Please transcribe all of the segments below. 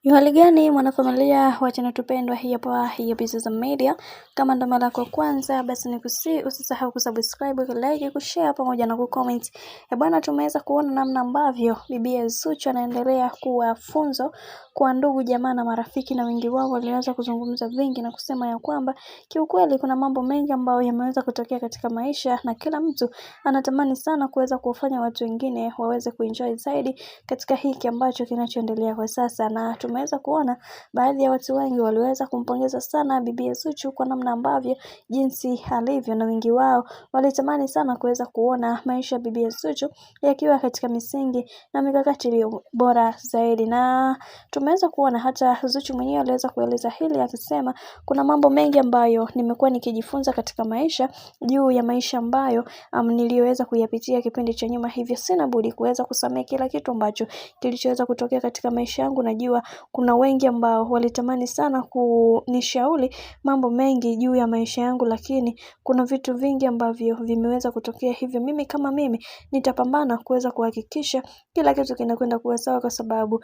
Hali gani mwanafamilia wa channel tupendwa hii hapa Bizoza Media. Kama ndo mara yako kwanza basi usisahau kusubscribe, like, kushare pamoja na kucomment. Bwana, tumeweza kuona namna ambavyo Bibi Zuchu anaendelea kuwa funzo kwa ndugu jamaa na marafiki, na wengi wao waliweza kuzungumza vingi na kusema ya kwamba kiukweli kuna mambo mengi ambayo yameweza kutokea katika maisha, na kila mtu anatamani sana kuweza kufanya watu wengine waweze kuenjoy zaidi katika hiki ambacho kinachoendelea kwa sasa. Na tumeweza kuona baadhi ya watu wengi waliweza kumpongeza sana Bibi Zuchu kwa namna ambavyo jinsi alivyo, na wengi wao walitamani sana kuweza kuona maisha ya Bibi Zuchu yakiwa katika misingi na mikakati iliyo bora zaidi. Na tumeweza kuona hata Zuchu mwenyewe aliweza kueleza hili akisema, kuna mambo mengi ambayo nimekuwa nikijifunza katika maisha juu ya maisha ambayo niliweza kuyapitia kipindi cha nyuma, hivyo sina budi kuweza kusamehe kila kitu ambacho kilichoweza kutokea katika maisha yangu. Najua kuna wengi ambao walitamani sana kunishauri mambo mengi juu ya maisha yangu, lakini kuna vitu vingi ambavyo vimeweza kutokea, hivyo mimi kama mimi nitapambana kuweza kuhakikisha kila kitu kinakwenda kuwa sawa, kwa sababu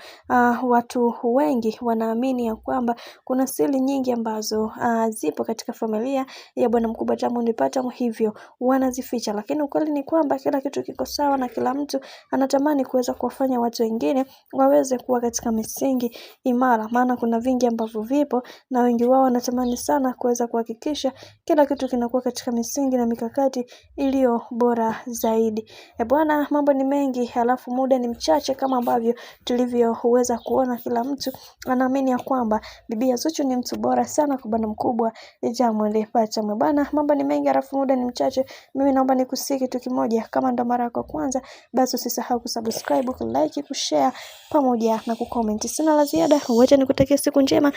watu wengi wanaamini ya kwamba kuna siri nyingi ambazo zipo katika familia ya bwana mkubwa Diamond Platnumz, hivyo wanazificha, lakini ukweli ni kwamba kila kitu kiko sawa na kila mtu anatamani kuweza kuwafanya watu wengine waweze kuwa katika misingi imara, maana kuna vingi ambavyo vipo na wengi wao wanatamani sana kuweza kuhakikisha kila kitu kinakuwa katika misingi na mikakati iliyo bora zaidi. Bwana, mambo ni mengi halafu muda ni mchache, kama ambavyo tulivyoweza kuona kila mtu anaamini ya kwamba Bibi Zuchu ni mtu bora sana kwa bwana mkubwa Diamond Platnumz. Bwana, mambo ni mengi halafu muda ni mchache. Mimi naomba nikusii kitu kimoja, kama ndo mara yako kwanza basi usisahau kusubscribe, like, kushare pamoja na kucomment. Sina la ziada, wacha nikutakia siku njema.